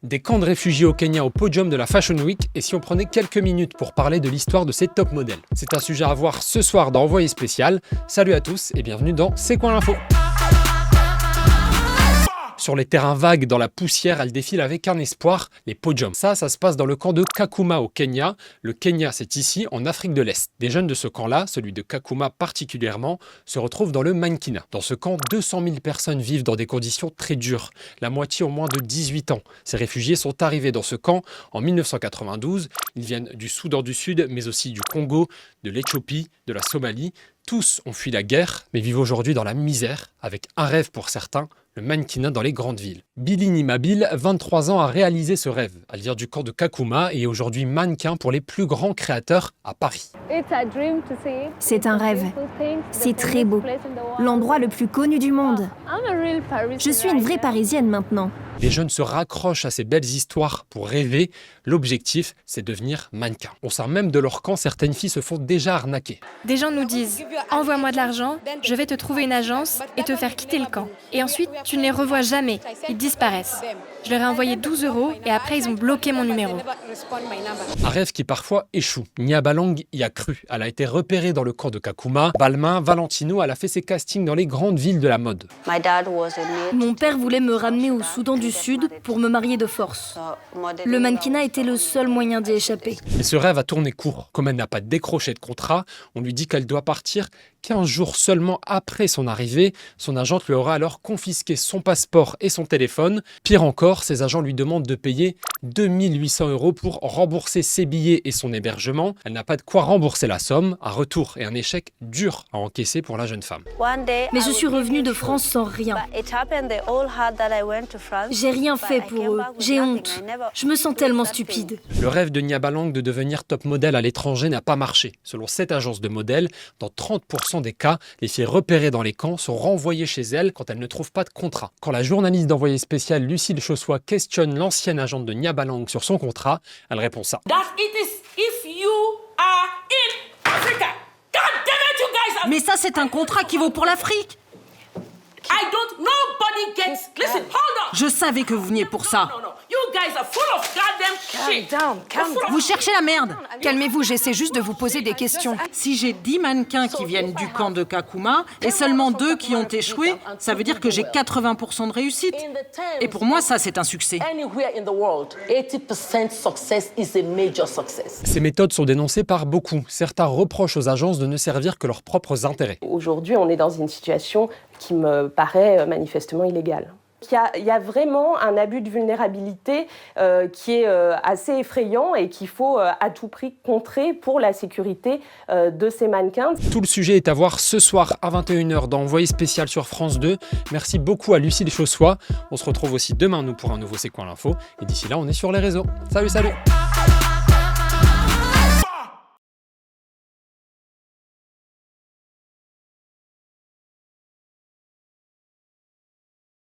Des camps de réfugiés au Kenya au podium de la Fashion Week et si on prenait quelques minutes pour parler de l'histoire de ces top modèles. C'est un sujet à voir ce soir dans Envoyé spécial. Salut à tous et bienvenue dans C'est quoi l'info ? Sur les terrains vagues, dans la poussière, elle défile avec un espoir, les podiums. Ça se passe dans le camp de Kakuma au Kenya. Le Kenya, c'est ici, en Afrique de l'Est. Des jeunes de ce camp-là, celui de Kakuma particulièrement, se retrouvent dans le mannequinat. Dans ce camp, 200 000 personnes vivent dans des conditions très dures. La moitié ont moins de 18 ans. Ces réfugiés sont arrivés dans ce camp en 1992. Ils viennent du Soudan du Sud, mais aussi du Congo, de l'Éthiopie, de la Somalie. Tous ont fui la guerre, mais vivent aujourd'hui dans la misère, avec un rêve pour certains, le mannequinat dans les grandes villes. Billy Nimabil, 23 ans, a réalisé ce rêve. Elle vient du camp de Kakuma et est aujourd'hui mannequin pour les plus grands créateurs à Paris. C'est un rêve. C'est très beau. L'endroit le plus connu du monde. Je suis une vraie Parisienne maintenant. Les jeunes se raccrochent à ces belles histoires pour rêver. L'objectif, c'est devenir mannequin. Au sein même de leur camp, certaines filles se font déjà arnaquer. Des gens nous disent « Envoie-moi de l'argent, je vais te trouver une agence et te faire quitter le camp. Et ensuite, tu ne les revois jamais. Ils disparaissent. » Je leur ai envoyé 12 € et après, ils ont bloqué mon numéro. Un rêve qui parfois échoue. Nia Balang y a cru. Elle a été repérée dans le camp de Kakuma. Balmain, Valentino, elle a fait ses castings dans les grandes villes de la mode. Mon père voulait me ramener au Soudan du Sud pour me marier de force. Le mannequinat était le seul moyen d'y échapper. Mais ce rêve a tourné court. Comme elle n'a pas décroché de contrat, on lui dit qu'elle doit partir 15 jours seulement après son arrivée. Son agente lui aura alors confisqué son passeport et son téléphone. Pire encore, ses agents lui demandent de payer 2 800 € pour rembourser ses billets et son hébergement. Elle n'a pas de quoi rembourser la somme. Un retour et un échec dur à encaisser pour la jeune femme. Mais je suis revenue de France sans rien. J'ai rien fait pour eux. J'ai honte. Je me sens tellement stupide. Le rêve de Nia Balang de devenir top modèle à l'étranger n'a pas marché. Selon cette agence de modèles, dans 30% des cas, les filles repérées dans les camps sont renvoyées chez elles quand elles ne trouvent pas de contrat. Quand la journaliste d'Envoyé spécial Lucille Chaussois questionne l'ancienne agente de Nia Balang sur son contrat, elle répond ça. Mais ça, c'est un contrat qui vaut pour l'Afrique. Je savais que vous veniez pour ça. Vous cherchez la merde. Calmez-vous, j'essaie juste de vous poser des questions. Si j'ai 10 mannequins qui viennent du camp de Kakuma et seulement 2 qui ont échoué, ça veut dire que j'ai 80% de réussite. Et pour moi, ça, c'est un succès. Ces méthodes sont dénoncées par beaucoup. Certains reprochent aux agences de ne servir que leurs propres intérêts. Aujourd'hui, on est dans une situation qui me paraît manifestement illégale. Il y a vraiment un abus de vulnérabilité qui est assez effrayant et qu'il faut à tout prix contrer pour la sécurité de ces mannequins. Tout le sujet est à voir ce soir à 21h dans Envoyé spécial sur France 2. Merci beaucoup à Lucille Chaussois. On se retrouve aussi demain, nous, pour un nouveau C'est quoi l'info. Et d'ici là, on est sur les réseaux. Salut, salut!